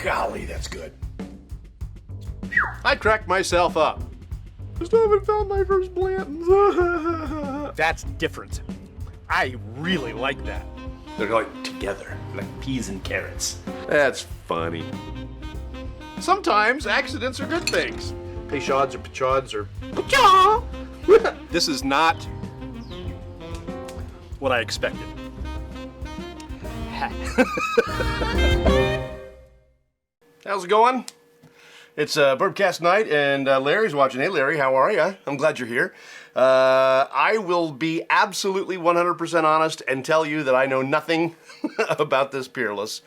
Golly, that's good. I cracked myself up. I still haven't found my first Blantons. That's different. I really like that. They're like together, like peas and carrots. That's funny. Sometimes accidents are good things. Peychauds or Pechauds or Pechaw. This is not what I expected. How's it going? It's Bourbcast night, and Larry's watching. Hey, Larry, how are you? I'm glad you're here. I will be absolutely 100% honest and tell you that I know nothing about this Peerless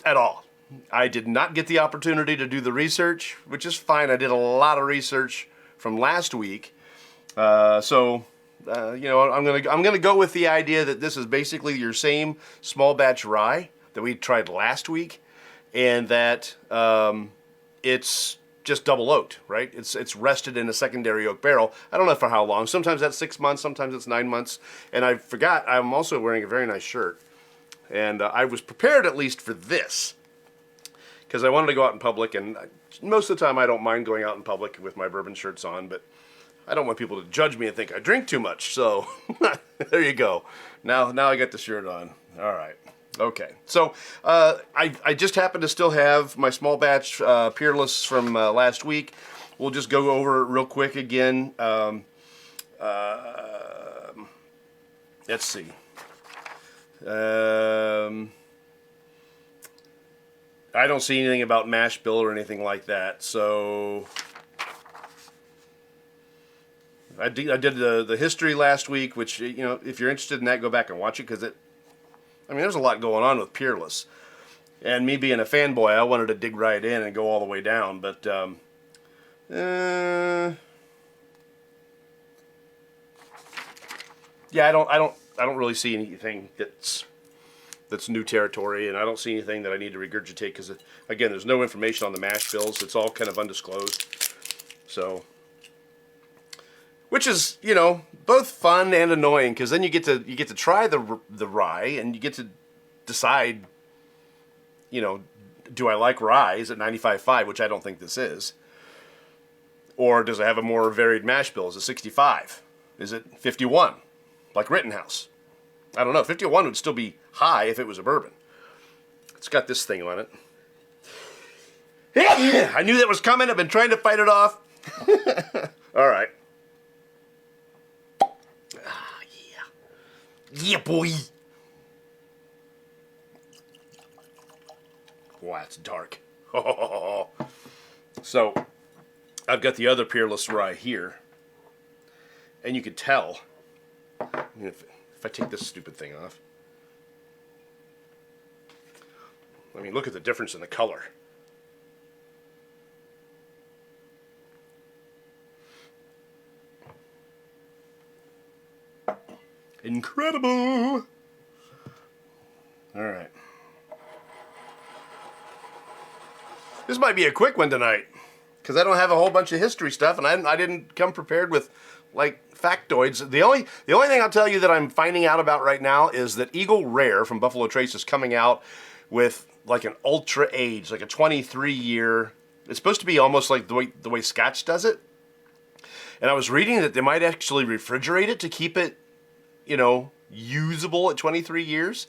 at all. I did not get the opportunity to do the research, which is fine. I did a lot of research from last week, you know, I'm gonna go with the idea that this is basically your same small batch rye that we tried last week, and that it's just double oaked, right? It's rested in a secondary oak barrel. I don't know for how long. Sometimes that's 6 months, sometimes it's 9 months. And I forgot, I'm also wearing a very nice shirt. And I was prepared at least for this, because I wanted to go out in public, and most of the time I don't mind going out in public with my bourbon shirts on, but I don't want people to judge me and think I drink too much. So there you go. Now I got the shirt on. All right. Okay, so I just happen to still have my small batch Peerless from last week. We'll just go over it real quick again. Let's see. I don't see anything about mash bill or anything like that, so I did the history last week, which, you know, if you're interested in that, go back and watch it, because I mean, there's a lot going on with Peerless. And me being a fanboy, I wanted to dig right in and go all the way down. But, yeah, I don't really see anything that's new territory, and I don't see anything that I need to regurgitate, because, again, there's no information on the mash bills. It's all kind of undisclosed. So, which is, you know, both fun and annoying, because then you get to try the rye, and you get to decide, you know, do I like rye? Is it 95.5, which I don't think this is, or does it have a more varied mash bill? Is it 65? Is it 51, like Rittenhouse? I don't know. 51 would still be high if it was a bourbon. It's got this thing on it. I knew that was coming. I've been trying to fight it off. All right. Yeah, boy. Wow, it's dark. So, I've got the other Peerless rye here, and you could tell, if I take this stupid thing off, I mean, look at the difference in the color. Incredible! Alright. This might be a quick one tonight, because I don't have a whole bunch of history stuff, and I didn't come prepared with, like, factoids. The only thing I'll tell you that I'm finding out about right now is that Eagle Rare from Buffalo Trace is coming out with, like, an ultra age, like a 23-year. It's supposed to be almost like the way Scotch does it. And I was reading that they might actually refrigerate it to keep it, you know, usable at 23 years.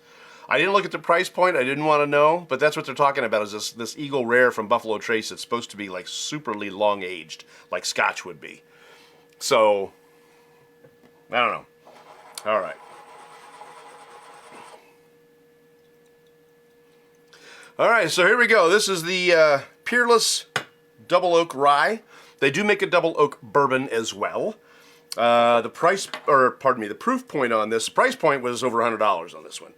I didn't look at the price point. I didn't want to know, but that's what they're talking about, is this Eagle Rare from Buffalo Trace that's supposed to be like superly long aged, like Scotch would be. So, I don't know. All right. All right, so here we go. This is the Peerless Double Oak Rye. They do make a Double Oak Bourbon as well. The proof point on this, price point was over $100 on this one.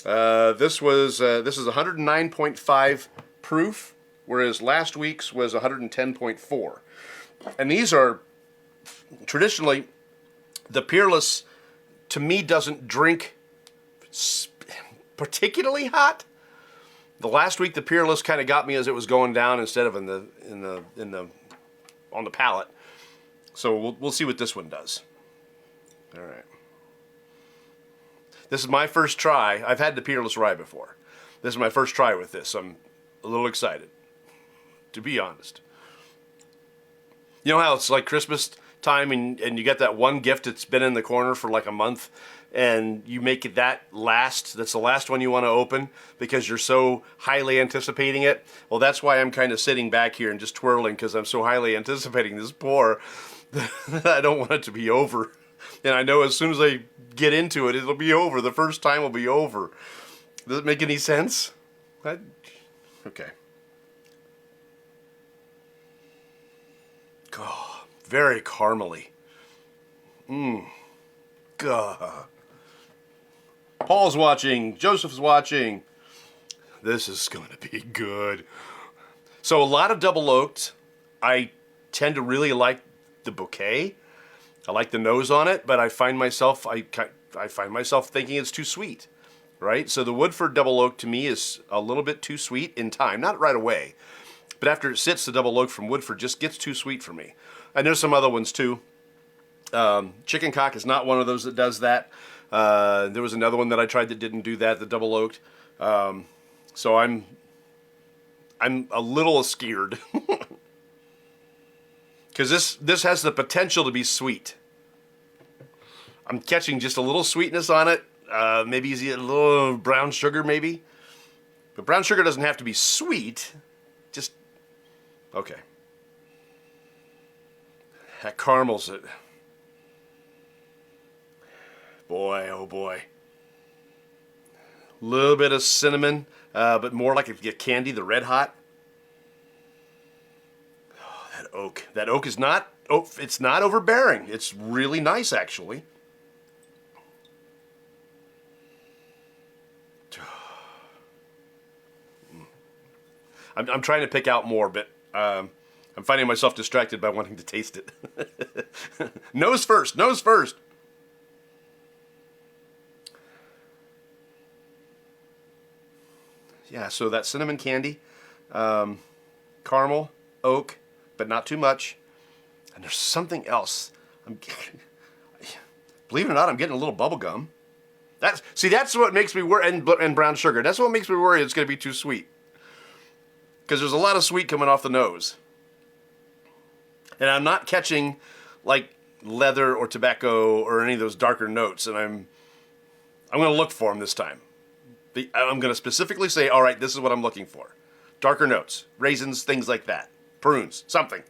This is 109.5 proof, whereas last week's was 110.4. And these are, traditionally, the Peerless, to me, doesn't drink particularly hot. The last week, the Peerless kind of got me as it was going down instead of on the palate. So we'll see what this one does. All right. This is my first try. I've had the Peerless Rye before. This is my first try with this. I'm a little excited, to be honest. You know how it's like Christmas time and you get that one gift that's been in the corner for like a month and you make it that's the last one you want to open because you're so highly anticipating it? Well, that's why I'm kind of sitting back here and just twirling because I'm so highly anticipating this pour that I don't want it to be over. And I know as soon as I get into it, it'll be over. The first time will be over. Does it make any sense? Okay. Oh, very caramely. God. Paul's watching. Joseph's watching. This is going to be good. So a lot of double oaked. I tend to really like the bouquet. I like the nose on it, but I find myself thinking it's too sweet, right? So the Woodford double oak to me is a little bit too sweet in time, not right away, but after it sits, the double oak from Woodford just gets too sweet for me. And there's some other ones too. Chicken Cock is not one of those that does that. There was another one that I tried that didn't do that, the double oaked. So I'm a little scared. Because this has the potential to be sweet. I'm catching just a little sweetness on it. Maybe a little brown sugar, maybe. But brown sugar doesn't have to be sweet. Just, okay. That caramels it. Boy, oh boy. A little bit of cinnamon, but more like if you get candy, the Red Hot. That oak is not, it's not overbearing. It's really nice, actually. I'm trying to pick out more, but I'm finding myself distracted by wanting to taste it. Nose first, nose first. Yeah, so that cinnamon candy, caramel, oak, but not too much. And there's something else. Believe it or not, I'm getting a little bubble gum. That's what makes me worry, and brown sugar. That's what makes me worry it's going to be too sweet. Because there's a lot of sweet coming off the nose. And I'm not catching like leather or tobacco or any of those darker notes. And I'm going to look for them this time. I'm going to specifically say, all right, this is what I'm looking for. Darker notes, raisins, things like that. Prunes, something.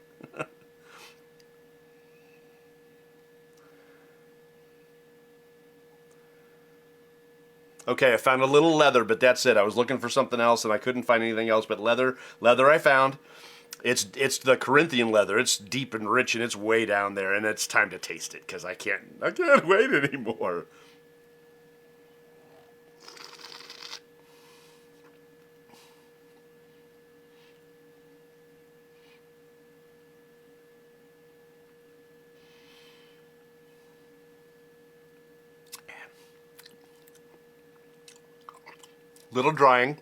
Okay, I found a little leather, but that's it. I was looking for something else, and I couldn't find anything else but leather. Leather I found. It's the Corinthian leather. It's deep and rich, and it's way down there, and it's time to taste it, because I can't wait anymore. Little drying,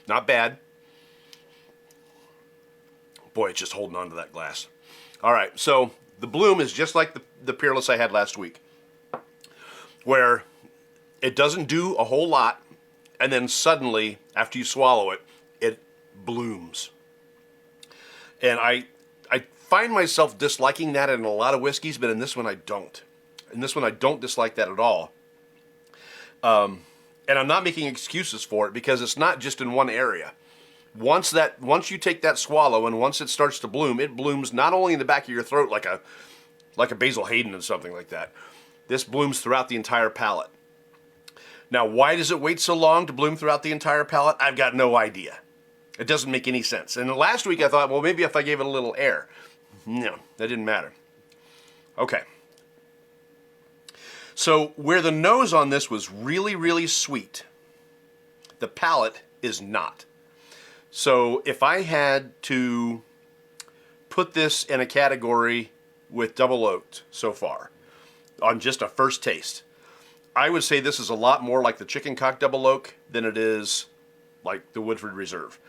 not bad. Boy, it's just holding on to that glass. All right, so the bloom is just like the Peerless I had last week, where it doesn't do a whole lot, and then suddenly, after you swallow it, it blooms. And I find myself disliking that in a lot of whiskeys, but in this one I don't. In this one I don't dislike that at all. And I'm not making excuses for it because it's not just in one area. Once you take that swallow and once it starts to bloom, it blooms not only in the back of your throat like a Basil Hayden and something like that. This blooms throughout the entire palate. Now, why does it wait so long to bloom throughout the entire palate? I've got no idea. It doesn't make any sense. And last week I thought, well, maybe if I gave it a little air. No, that didn't matter. Okay. So where the nose on this was really, really sweet, the palate is not. So if I had to put this in a category with double oaked so far, on just a first taste, I would say this is a lot more like the Chicken Cock double oak than it is like the Woodford Reserve.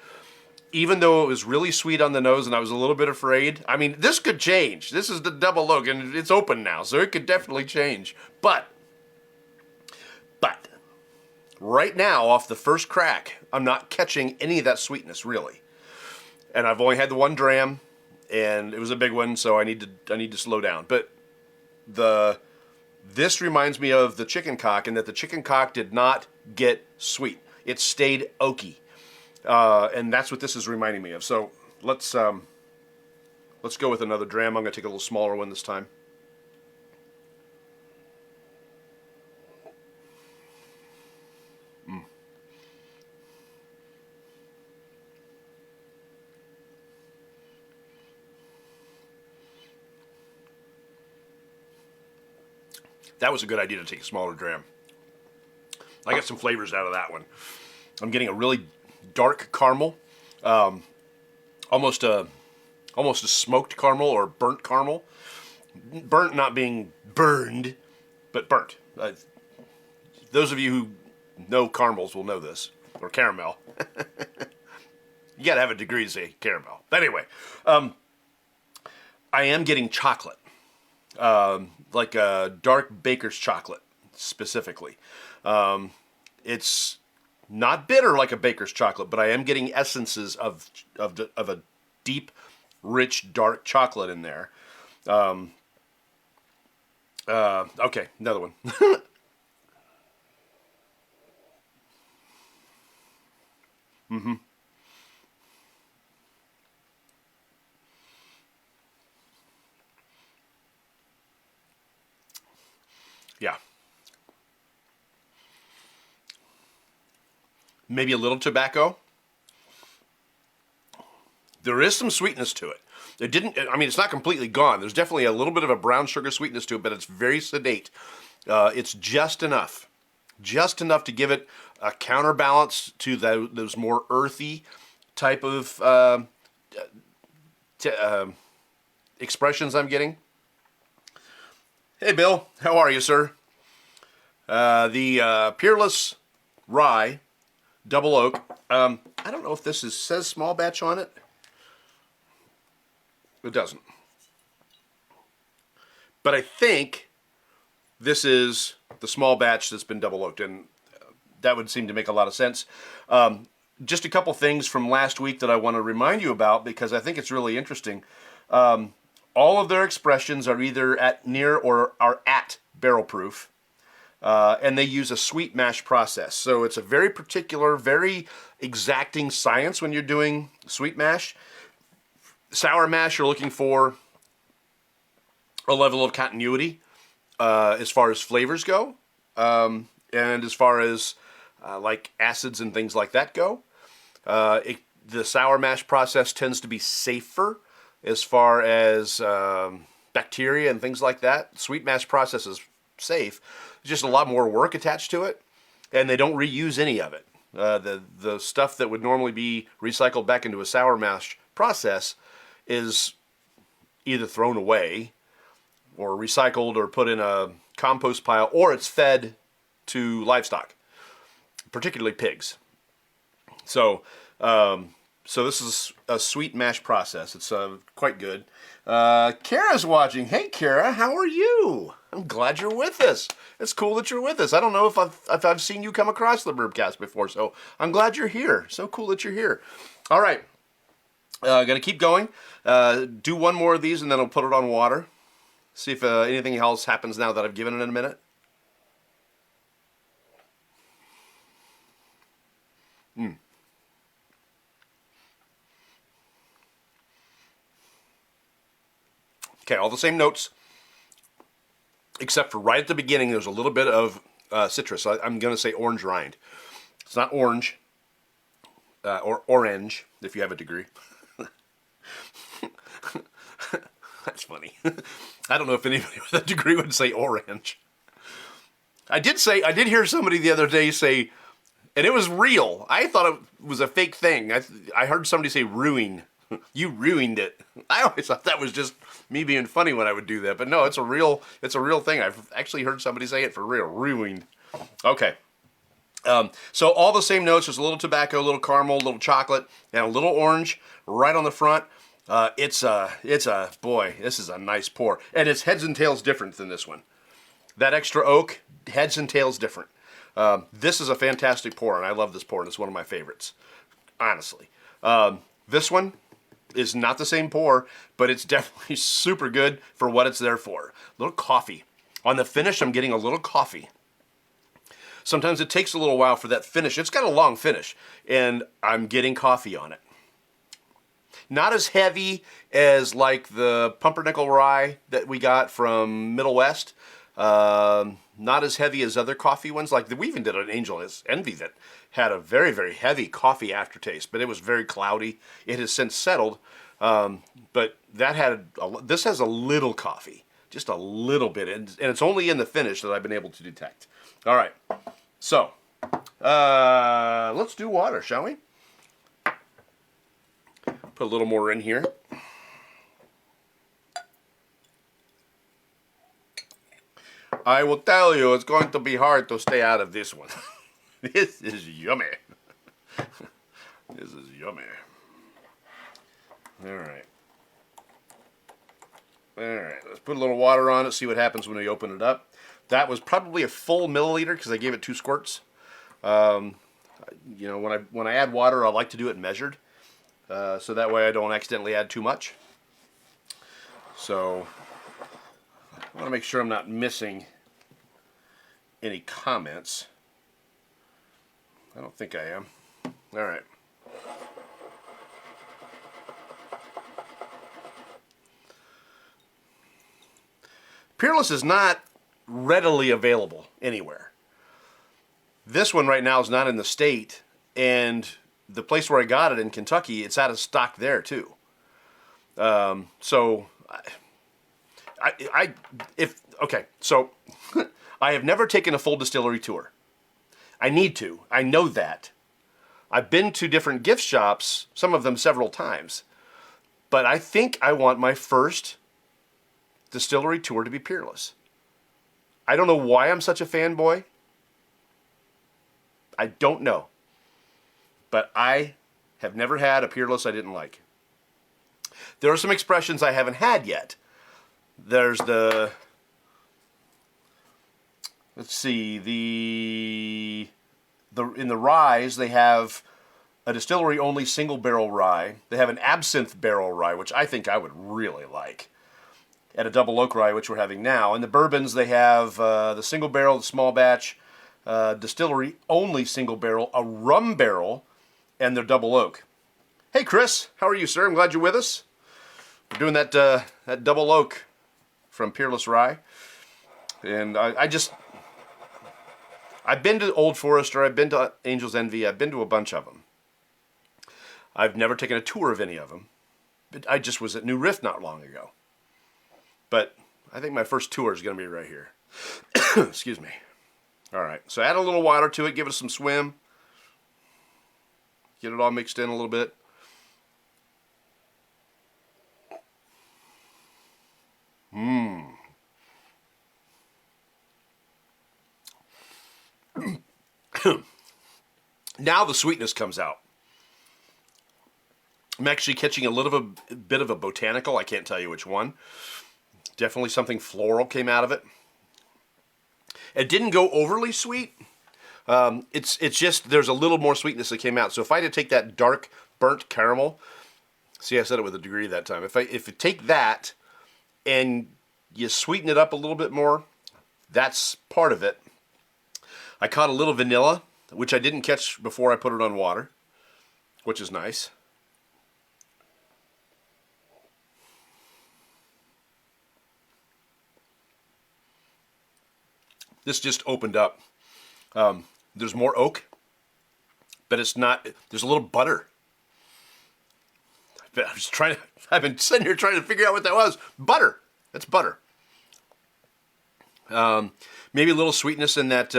Even though it was really sweet on the nose and I was a little bit afraid, I mean, this could change. This is the double oak and it's open now, so it could definitely change. But, right now, off the first crack, I'm not catching any of that sweetness, really. And I've only had the one dram, and it was a big one, so I need to slow down. But this reminds me of the chicken cock, in that the chicken cock did not get sweet. It stayed oaky. And that's what this is reminding me of. So let's go with another dram. I'm going to take a little smaller one this time. That was a good idea to take a smaller dram. I got some flavors out of that one. I'm getting a really dark caramel, almost a smoked caramel or burnt caramel. Burnt not being burned, but burnt. Those of you who know caramels will know this, or caramel. You gotta have a degree to say caramel. But anyway, I am getting chocolate. Like a dark baker's chocolate, specifically. It's not bitter like a baker's chocolate, but I am getting essences of a deep, rich, dark chocolate in there. Okay, another one. Mm-hmm. Yeah. Maybe a little tobacco. There is some sweetness to it. It's not completely gone. There's definitely a little bit of a brown sugar sweetness to it, but it's very sedate. It's just enough. Just enough to give it a counterbalance to those more earthy type of expressions I'm getting. Hey, Bill. How are you, sir? The Peerless Rye Double Oak. I don't know if this says small batch on it. It doesn't. But I think this is the small batch that's been double oaked, and that would seem to make a lot of sense. Just a couple things from last week that I want to remind you about, because I think it's really interesting. All of their expressions are either at near or are at barrel proof. And they use a sweet mash process. So it's a very particular, very exacting science when you're doing sweet mash. Sour mash, you're looking for a level of continuity as far as flavors go, and as far as like acids and things like that go. The sour mash process tends to be safer as far as bacteria and things like that. Sweet mash process is safe. There's just a lot more work attached to it, and they don't reuse any of it. The stuff that would normally be recycled back into a sour mash process is either thrown away or recycled or put in a compost pile, or it's fed to livestock, particularly pigs. So this is a sweet mash process. It's quite good. Kara's watching. Hey, Kara, how are you? I'm glad you're with us. It's cool that you're with us. I don't know if I've seen you come across the Bourbcast before, so I'm glad you're here. So cool that you're here. All right. Gonna keep going. Do one more of these, and then I'll put it on water. See if anything else happens now that I've given it in a minute. Okay, all the same notes, except for right at the beginning, there's a little bit of citrus. I'm going to say orange rind. It's not orange, or orange, if you have a degree. That's funny. I don't know if anybody with a degree would say orange. I did hear somebody the other day say, and it was real. I thought it was a fake thing. I heard somebody say ruin. You ruined it. I always thought that was just me being funny when I would do that, but no, it's a real thing. I've actually heard somebody say it for real. Ruined. Okay. So all the same notes. There's a little tobacco, a little caramel, a little chocolate, and a little orange right on the front. Boy, this is a nice pour, and it's heads and tails different than this one. That extra oak, heads and tails different. This is a fantastic pour, and I love this pour, and it's one of my favorites, honestly. This one is not the same pour, but it's definitely super good for what it's there for. A little coffee. On the finish, I'm getting a little coffee. Sometimes it takes a little while for that finish. It's got a long finish, and I'm getting coffee on it. Not as heavy as like the pumpernickel rye that we got from Middle West. Not as heavy as other coffee ones. Like we even did an Angel's Envy that had a very, very heavy coffee aftertaste, but it was very cloudy. It has since settled, but that had this has a little coffee, just a little bit, and it's only in the finish that I've been able to detect. All right, so let's do water, shall we? Put a little more in here. I will tell you, it's going to be hard to stay out of this one. This is yummy. This is yummy. All right. All right, let's put a little water on it, see what happens when we open it up. That was probably a full milliliter because I gave it 2 squirts. You know, when I add water, I like to do it measured, so that way I don't accidentally add too much. So I want to make sure I'm not missing any comments. I don't think I am. All right. Peerless is not readily available anywhere. This one right now is not in the state, and the place where I got it in Kentucky, it's out of stock there too. So so I have never taken a full distillery tour. I need to. I know that. I've been to different gift shops, some of them several times, but I think I want my first distillery tour to be Peerless. I don't know why I'm such a fanboy. I don't know. But I have never had a Peerless I didn't like. There are some expressions I haven't had yet. There's the, let's see, in the ryes they have a distillery only single barrel rye. They have an absinthe barrel rye, which I think I would really like, and a double oak rye, which we're having now. In the bourbons they have the single barrel, the small batch, distillery only single barrel, a rum barrel, and their double oak. Hey Chris, how are you, sir? I'm glad you're with us. We're doing that double oak from Peerless Rye, and I've been to Old Forester, I've been to Angel's Envy, I've been to a bunch of them. I've never taken a tour of any of them, but I just was at New Riff not long ago. But I think my first tour is going to be right here. Excuse me. All right, so add a little water to it, give it some swim, get it all mixed in a little bit. Now the sweetness comes out. I'm actually catching a bit of a botanical. I can't tell you which one. Definitely something floral came out of it. It didn't go overly sweet. It's just there's a little more sweetness that came out. So if I had to take that dark burnt caramel, see, I said it with a degree that time. If you take that and you sweeten it up a little bit more, that's part of it. I caught a little vanilla, which I didn't catch before I put it on water, which is nice. This just opened up. There's more oak, but it's not, there's a little butter. I've been sitting here trying to figure out what that was. Butter. That's butter. Maybe a little sweetness in that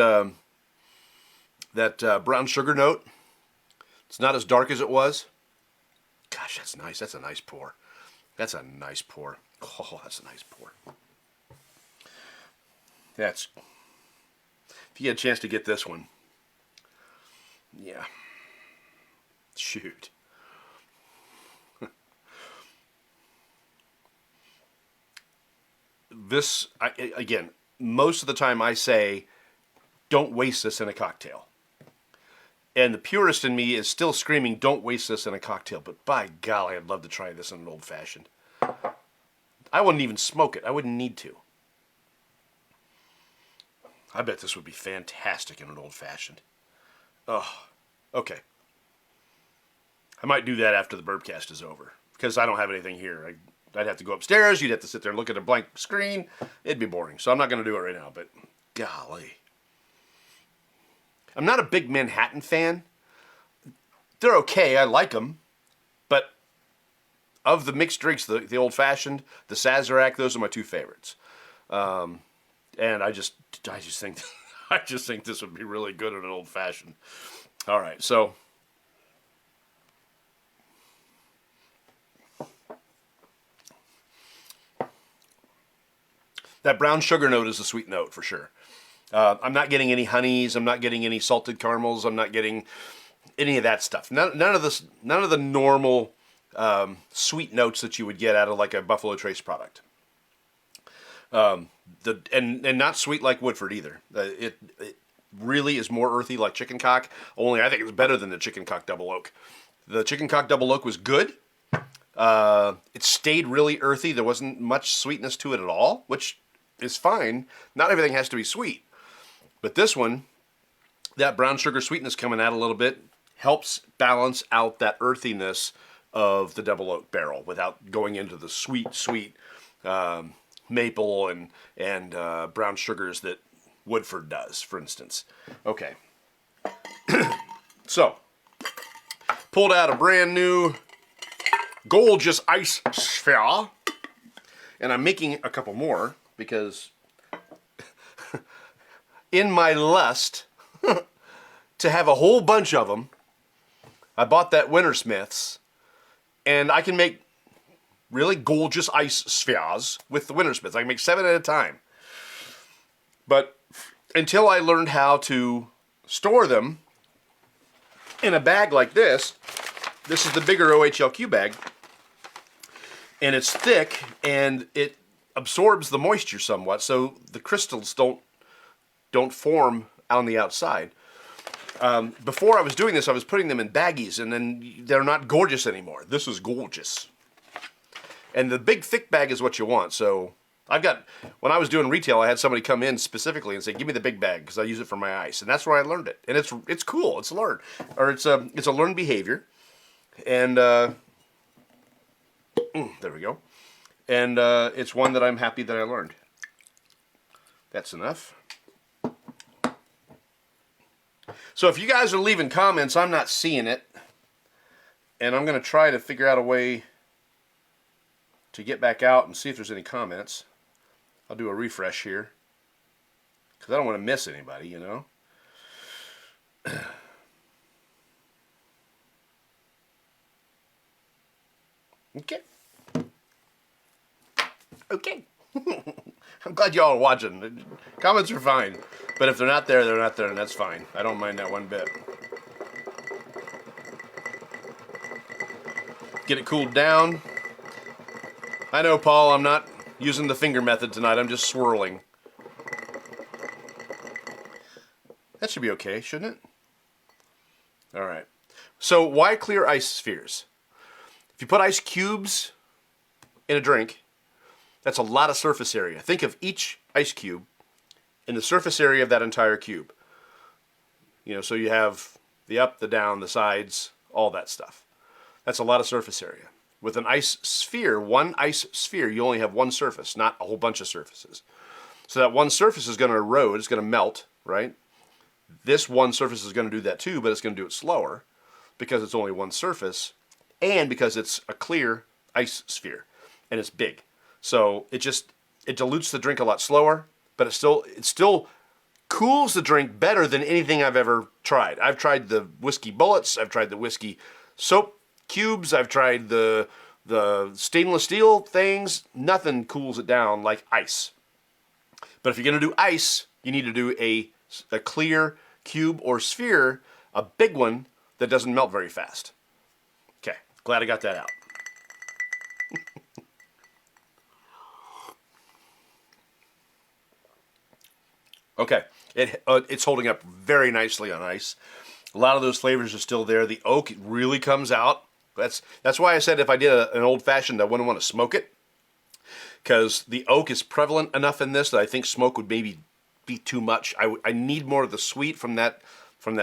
brown sugar note. It's not as dark as it was. Gosh, that's nice. That's a nice pour. That's a nice pour. Oh, that's a nice pour. That's, if you get a chance to get this one, yeah. Shoot. This, again, most of the time I say don't waste this in a cocktail. And the purist in me is still screaming, don't waste this in a cocktail. But by golly, I'd love to try this in an old-fashioned. I wouldn't even smoke it. I wouldn't need to. I bet this would be fantastic in an old-fashioned. Oh, okay. I might do that after the Bourbcast is over, because I don't have anything here. I'd have to go upstairs. You'd have to sit there and look at a blank screen. It'd be boring. So I'm not going to do it right now, but golly. I'm not a big Manhattan fan. They're okay. I like them. But of the mixed drinks, the old-fashioned, the Sazerac, those are my two favorites. And I just think I just think this would be really good in an old-fashioned. All right, so that brown sugar note is a sweet note for sure. I'm not getting any honeys. I'm not getting any salted caramels. I'm not getting any of that stuff. None of the normal sweet notes that you would get out of like a Buffalo Trace product. And not sweet like Woodford either. It really is more earthy like Chicken Cock. Only I think it's better than the Chicken Cock Double Oak. The Chicken Cock Double Oak was good. It stayed really earthy. There wasn't much sweetness to it at all, which is fine. Not everything has to be sweet. But this one, that brown sugar sweetness coming out a little bit helps balance out that earthiness of the Double Oak barrel without going into the sweet maple and brown sugars that Woodford does, for instance. Okay. So, pulled out a brand new gorgeous ice sphere, and I'm making a couple more because in my lust to have a whole bunch of them, I bought that Wintersmiths, and I can make really gorgeous ice spheres with the Wintersmiths. I can make 7 at a time. But until I learned how to store them in a bag like this is the bigger OHLQ bag, and it's thick, and it absorbs the moisture somewhat, so the crystals don't form on the outside. Before I was doing this, I was putting them in baggies, and then they're not gorgeous anymore. This is gorgeous. And the big thick bag is what you want. So when I was doing retail, I had somebody come in specifically and say, give me the big bag, because I use it for my ice. And that's where I learned it. And it's cool. It's learned. Or it's a learned behavior. And there we go. And it's one that I'm happy that I learned. That's enough. So if you guys are leaving comments, I'm not seeing it. And I'm going to try to figure out a way to get back out and see if there's any comments. I'll do a refresh here, because I don't want to miss anybody, you know. Okay. Okay. I'm glad y'all are watching. Comments are fine. But if they're not there, they're not there, and that's fine. I don't mind that one bit. Get it cooled down. I know, Paul, I'm not using the finger method tonight. I'm just swirling. That should be okay, shouldn't it? All right. So why clear ice spheres? If you put ice cubes in a drink, that's a lot of surface area. Think of each ice cube in the surface area of that entire cube. You know, so you have the up, the down, the sides, all that stuff. That's a lot of surface area. With an ice sphere, one ice sphere, you only have one surface, not a whole bunch of surfaces. So that one surface is going to erode, it's going to melt, right? This one surface is going to do that too, but it's going to do it slower because it's only one surface and because it's a clear ice sphere and it's big. So it dilutes the drink a lot slower, but it still cools the drink better than anything I've ever tried. I've tried the whiskey bullets, I've tried the whiskey soap cubes, I've tried the stainless steel things. Nothing cools it down like ice. But if you're going to do ice, you need to do a clear cube or sphere, a big one that doesn't melt very fast. Okay, glad I got that out. Okay, it's holding up very nicely on ice. A lot of those flavors are still there. The oak really comes out. That's why I said if I did an old-fashioned, I wouldn't want to smoke it, because the oak is prevalent enough in this that I think smoke would maybe be too much. I need more of the sweet from that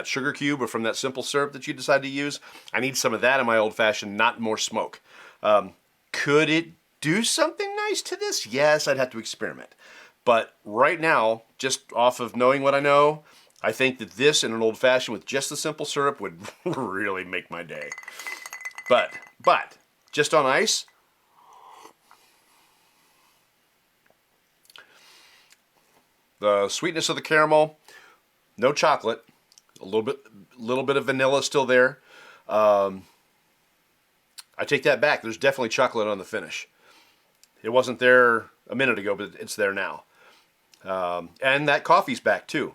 sugar cube or from that simple syrup that you decide to use. I need some of that in my old-fashioned, not more smoke. Could it do something nice to this? Yes, I'd have to experiment. But right now, just off of knowing what I know, I think that this in an old-fashioned with just the simple syrup would really make my day. But just on ice, the sweetness of the caramel, no chocolate, a little bit of vanilla still there. I take that back. There's definitely chocolate on the finish. It wasn't there a minute ago, but it's there now. And that coffee's back too.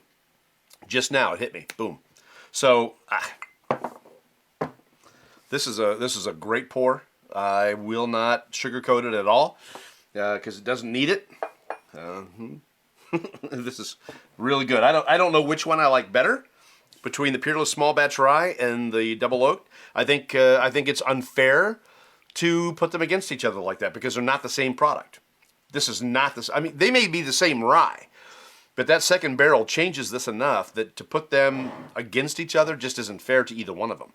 Just now it hit me. Boom. So this is a great pour. I will not sugarcoat it at all because it doesn't need it. This is really good. I don't know which one I like better between the Peerless Small Batch Rye and the Double Oaked. I think it's unfair to put them against each other like that because they're not the same product. This is not this. I mean, they may be the same rye, but that second barrel changes this enough that to put them against each other just isn't fair to either one of them.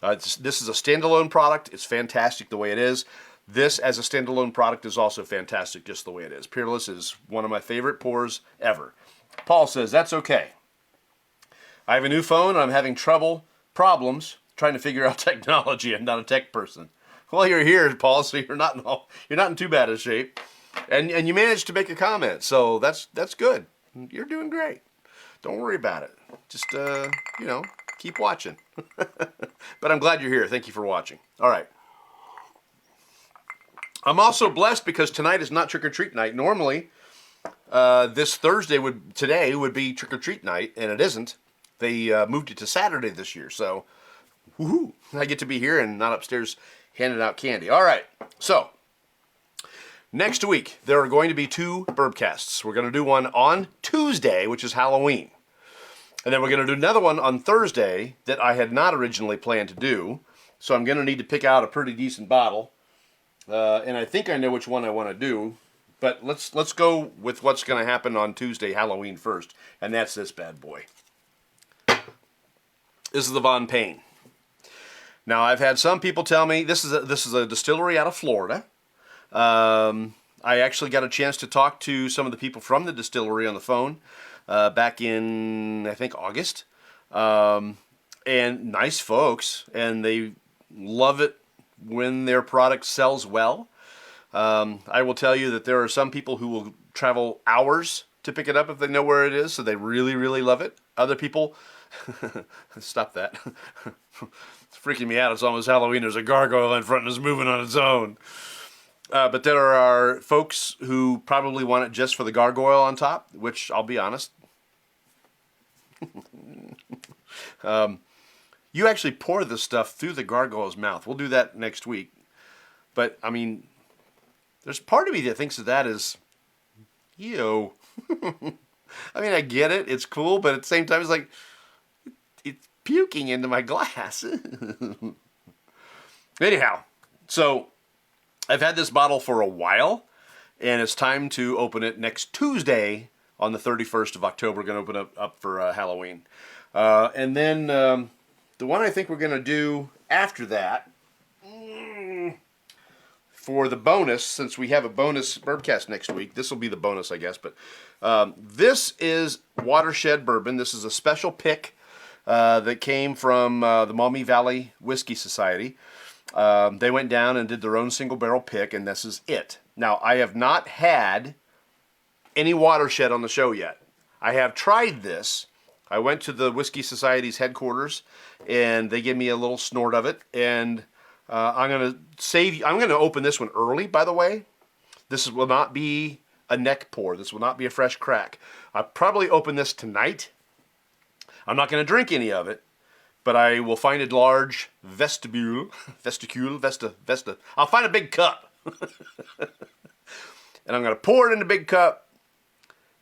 This is a standalone product. It's fantastic the way it is. This, as a standalone product, is also fantastic just the way it is. Peerless is one of my favorite pours ever. Paul says, that's okay. I have a new phone and I'm having problems trying to figure out technology. I'm not a tech person. Well, you're here, Paul, so you're not in too bad a shape. And you managed to make a comment, so that's good. You're doing great. Don't worry about it. Just, keep watching. But I'm glad you're here. Thank you for watching. All right. I'm also blessed because tonight is not trick-or-treat night. Normally, this today would be trick-or-treat night, and it isn't. They moved it to Saturday this year, so woohoo! I get to be here and not upstairs handing out candy. All right, so next week there are going to be 2 Bourbcasts. We're going to do one on Tuesday, which is Halloween. And then we're going to do another one on Thursday that I had not originally planned to do. So I'm going to need to pick out a pretty decent bottle. And I think I know which one I want to do. But let's go with what's going to happen on Tuesday, Halloween first. And that's this bad boy. This is the Von Payne. Now, I've had some people tell me this is a distillery out of Florida. I actually got a chance to talk to some of the people from the distillery on the phone back in, I think, August. And nice folks, and they love it when their product sells well. I will tell you that there are some people who will travel hours to pick it up if they know where it is, so they really, really love it. Other people, stop that. It's freaking me out. It's almost Halloween. There's a gargoyle in front and it's moving on its own. But there are folks who probably want it just for the gargoyle on top, which I'll be honest. You actually pour this stuff through the gargoyle's mouth. We'll do that next week. But, I mean, there's part of me that thinks that is, ew. I mean, I get it. It's cool. But at the same time, it's like, it's puking into my glass. Anyhow, so I've had this bottle for a while. And it's time to open it next Tuesday on the 31st of October. We're going to open up for Halloween. And then the one I think we're going to do after that, for the bonus, since we have a bonus Bourbcast next week, this will be the bonus, I guess. But this is Watershed Bourbon. This is a special pick that came from the Maumee Valley Whiskey Society. They went down and did their own single barrel pick, and this is it. Now, I have not had any Watershed on the show yet. I have tried this. I went to the Whiskey Society's headquarters, and they gave me a little snort of it. And I'm going to open this one early, by the way. This will not be a neck pour. This will not be a fresh crack. I'll probably open this tonight. I'm not going to drink any of it, but I will find a large vestibule. I'll find a big cup. And I'm going to pour it in the big cup.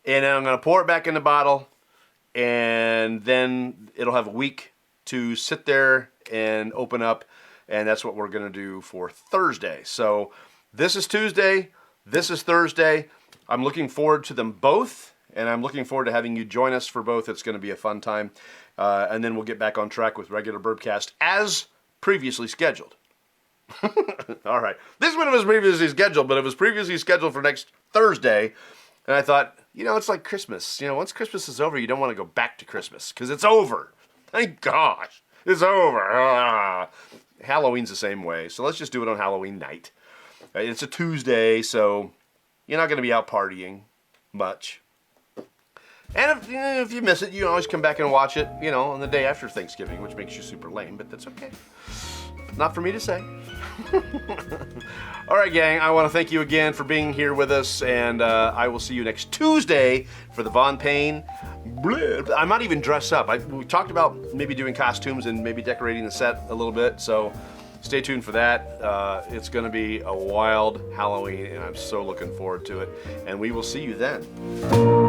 And then I'm going to pour it back in the bottle, and then it'll have a week to sit there and open up, and that's what we're going to do for Thursday. So this is Tuesday, this is Thursday. I'm looking forward to them both, and I'm looking forward to having you join us for both. It's going to be a fun time, and then we'll get back on track with regular Bourbcast as previously scheduled. All right. This one was previously scheduled, but it was previously scheduled for next Thursday. And I thought, it's like Christmas. Once Christmas is over, you don't want to go back to Christmas because it's over. Thank gosh. It's over. Halloween's the same way. So let's just do it on Halloween night. It's a Tuesday, so you're not going to be out partying much. And if you miss it, you can always come back and watch it, on the day after Thanksgiving, which makes you super lame, but that's okay. Not for me to say. All right, gang, I want to thank you again for being here with us, and I will see you next Tuesday for the Von Payne. I might even dress up. We talked about maybe doing costumes and maybe decorating the set a little bit, so stay tuned for that. It's going to be a wild Halloween, and I'm so looking forward to it, and we will see you then.